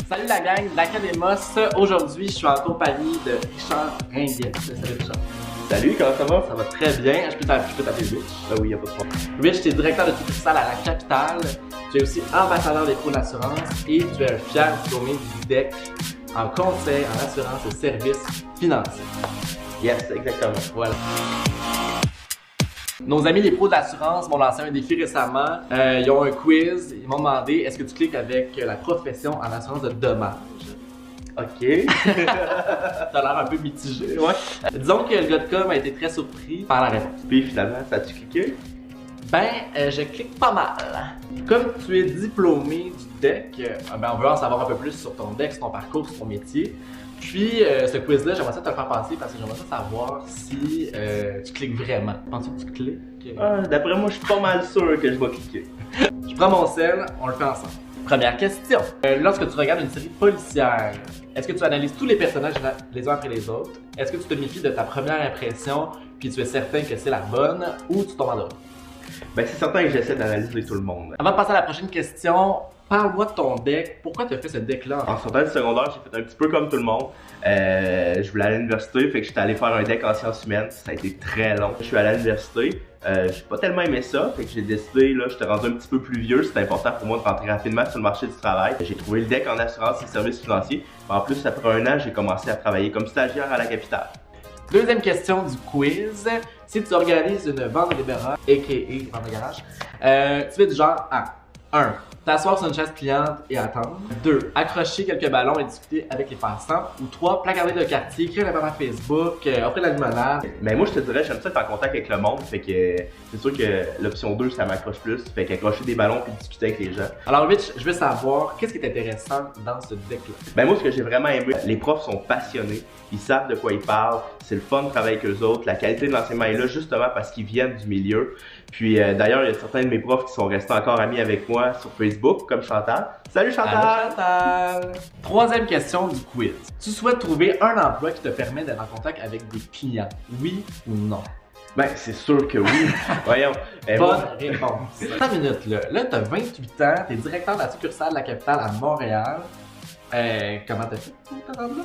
Salut la gang de l'Académos. Aujourd'hui, je suis en compagnie de Richard Ringuette. Salut Richard. Salut, comment ça va? Ça va très bien. Je peux t'appeler Rich. Ah oui, y'a pas de problème. Rich, tu es directeur de succursale à la capitale. Tu es aussi ambassadeur des pros d'assurance et tu es un fier diplômé du DEC en conseil en assurance et services financiers. Yes, exactement. Voilà. Nos amis les pros d'assurance m'ont lancé un défi récemment. Ils ont un quiz. Ils m'ont demandé est-ce que tu cliques avec la profession en assurance de dommages? Ok. T'as l'air un peu mitigé. Ouais. Disons que le gars de com a été très surpris par la réponse. Puis finalement, ça a-tu cliqué? Je clique pas mal. Comme tu es diplômé du DEC, on veut en savoir un peu plus sur ton DEC, sur ton parcours, sur ton métier. Puis, ce quiz-là, j'aimerais ça te le faire passer parce que j'aimerais ça savoir si tu cliques vraiment. Penses-tu que tu cliques? D'après moi, je suis pas mal sûr que je vais cliquer. Je prends mon sel, on le fait ensemble. Première question. Lorsque tu regardes une série policière, est-ce que tu analyses tous les personnages les uns après les autres? Est-ce que tu te méfies de ta première impression puis tu es certain que c'est la bonne ou tu tombes en dehors? Ben, c'est certain que j'essaie d'analyser tout le monde. Avant de passer à la prochaine question, parle-moi de ton deck. Pourquoi tu as fait ce deck-là? En sortant du secondaire, j'ai fait un petit peu comme tout le monde. Je voulais aller à l'université, fait que j'étais allé faire un deck en sciences humaines. Ça a été très long. Je suis allé à l'université. J'ai pas tellement aimé ça, fait que j'ai décidé, là, j'étais rendu un petit peu plus vieux. C'était important pour moi de rentrer rapidement sur le marché du travail. J'ai trouvé le deck en assurance et services financiers. En plus, après un an, j'ai commencé à travailler comme stagiaire à la capitale. Deuxième question du quiz. Si tu organises une vente libérale, a.k.a. vente de garage, tu fais du genre à 1. T'asseoir sur une chaise cliente et attendre. 2. Accrocher quelques ballons et discuter avec les passants. Ou 3. Placarder le quartier, créer un événement Facebook, offrir de la limonade. Mais moi, je te dirais, j'aime ça être en contact avec le monde. Fait que c'est sûr que l'option 2, ça m'accroche plus. Fait qu'accrocher des ballons puis discuter avec les gens. Alors, Rich, je veux savoir, qu'est-ce qui est intéressant dans ce deck-là? Ben moi, ce que j'ai vraiment aimé, les profs sont passionnés. Ils savent de quoi ils parlent. C'est le fun de travailler avec eux autres. La qualité de l'enseignement est là justement parce qu'ils viennent du milieu. Puis d'ailleurs, il y a certains de mes profs qui sont restés encore amis avec moi sur Facebook, comme Chantal. Salut Chantal! Allô, Chantal! Troisième question du quiz. Tu souhaites trouver un emploi qui te permet d'être en contact avec des clients, oui ou non? Ben, c'est sûr que oui. Voyons. Bonne réponse. 5 minutes là. Là, t'as 28 ans, t'es directeur de la succursale de la capitale à Montréal. Comment t'as fait pour te rendre là?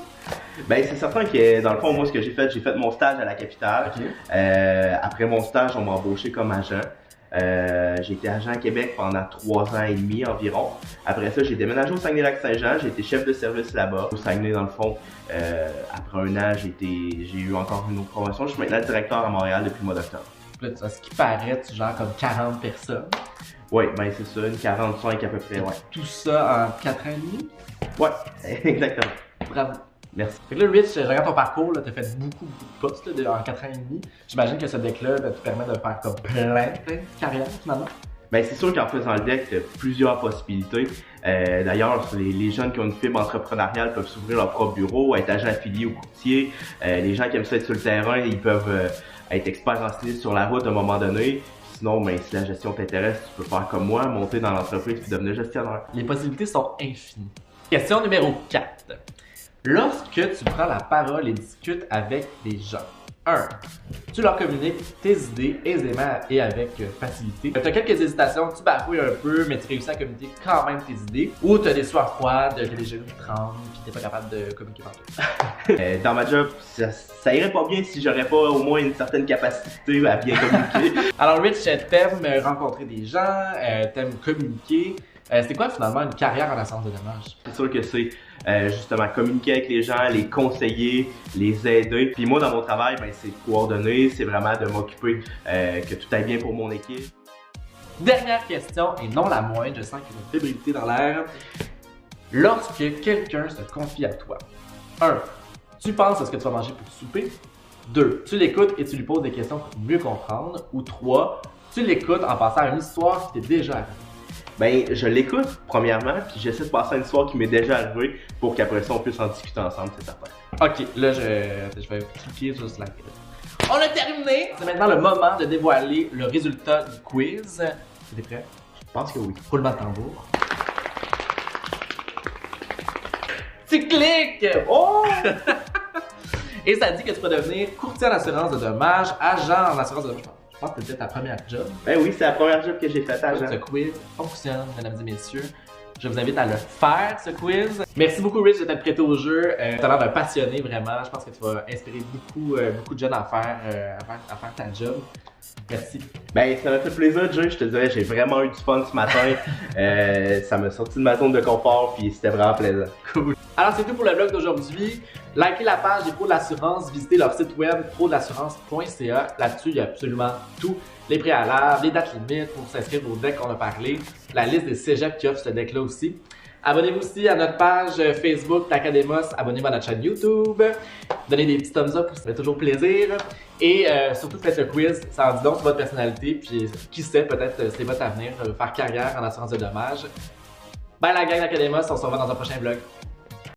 Ben, c'est certain que dans le fond, moi, ce que j'ai fait mon stage à la capitale. Okay. Après mon stage, on m'a embauché comme agent. J'ai été agent à Québec pendant 3 ans et demi environ. Après ça, j'ai déménagé au Saguenay-Lac-Saint-Jean. J'ai été chef de service là-bas. Au Saguenay, dans le fond, après un an, j'ai eu encore une autre promotion. Je suis maintenant directeur à Montréal depuis le mois d'octobre. Là, à ce qui paraît, tu gères comme 40 personnes. Oui, ben c'est ça, une 45 à peu près, ouais. Tout ça en 4 ans et demi? Ouais, exactement. Bravo. Merci. Fait que là, Rich, je regarde ton parcours, là, t'as fait beaucoup de postes là, en 4 ans et demi. J'imagine que ce deck-là te permet de faire comme plein de carrières finalement. Ben c'est sûr qu'en faisant le deck, tu as plusieurs possibilités. D'ailleurs, les jeunes qui ont une fibre entrepreneuriale peuvent s'ouvrir leur propre bureau, être agent affilié ou courtier. Les gens qui aiment ça être sur le terrain, ils peuvent être experts en stylisme sur la route à un moment donné. Sinon, ben, si la gestion t'intéresse, tu peux faire comme moi, monter dans l'entreprise et devenir gestionnaire. Les possibilités sont infinies. Question numéro 4. Lorsque tu prends la parole et discutes avec des gens, 1. Tu leur communiques tes idées aisément et avec facilité. Tu as quelques hésitations, tu bafouilles un peu, mais tu réussis à communiquer quand même tes idées. Ou tu as des sueurs froides, que les genoux te tremblent, puis tu n'es pas capable de communiquer partout. Dans ma job, ça irait pas bien si j'aurais pas au moins une certaine capacité à bien communiquer. Alors Rich, t'aimes rencontrer des gens, t'aimes communiquer. C'est quoi finalement une carrière en assurance de dommages? C'est sûr que c'est justement communiquer avec les gens, les conseiller, les aider. Puis moi dans mon travail, ben, c'est coordonner, c'est vraiment de m'occuper que tout aille bien pour mon équipe. Dernière question, et non la moindre, je sens qu'il y a une fébrilité dans l'air. Lorsque quelqu'un se confie à toi, 1. Tu penses à ce que tu vas manger pour souper. 2. Tu l'écoutes et tu lui poses des questions pour mieux comprendre. Ou 3. Tu l'écoutes en passant à une histoire qui t'est déjà arrivée. Ben, je l'écoute premièrement, puis j'essaie de passer à une histoire qui m'est déjà arrivée pour qu'après ça on puisse en discuter ensemble, c'est certain. Ok, là je vais cliquer sur Slack. On a terminé! C'est maintenant le moment de dévoiler le résultat du quiz. T'es prêt? Je pense que oui. Roulement de tambour. Tu cliques! Oh! Et ça dit que tu peux devenir courtier en assurance de dommages, agent en assurance de dommages. Je pense que c'était ta première job. Ben oui, c'est la première job que j'ai faite, agent. Ce quiz fonctionne, mesdames et messieurs. Je vous invite à le faire, ce quiz. Merci beaucoup, Rich, de t'être prêté au jeu. Tu as l'air d'un passionné, vraiment. Je pense que tu vas inspirer beaucoup de jeunes à faire ta job. Merci. Ben, ça m'a fait plaisir, Jay. Je te dirais, j'ai vraiment eu du fun ce matin. Ça m'a sorti de ma zone de confort, puis c'était vraiment plaisant. Cool. Alors, c'est tout pour le vlog d'aujourd'hui. Likez la page des pros de l'assurance, visitez leur site web prodlassurance.ca. Là-dessus, il y a absolument tout. Les préalables, les dates limites pour s'inscrire au deck qu'on a parlé, la liste des cégeps qui offrent ce deck-là aussi. Abonnez-vous aussi à notre page Facebook l'Académos, abonnez-vous à notre chaîne YouTube, donnez des petits thumbs up, ça fait toujours plaisir. Et surtout faites le quiz, ça en dit donc sur votre personnalité, puis qui sait, peut-être c'est votre avenir, faire carrière en assurance de dommages. Bye la gang d'Académos, on se revoit dans un prochain vlog.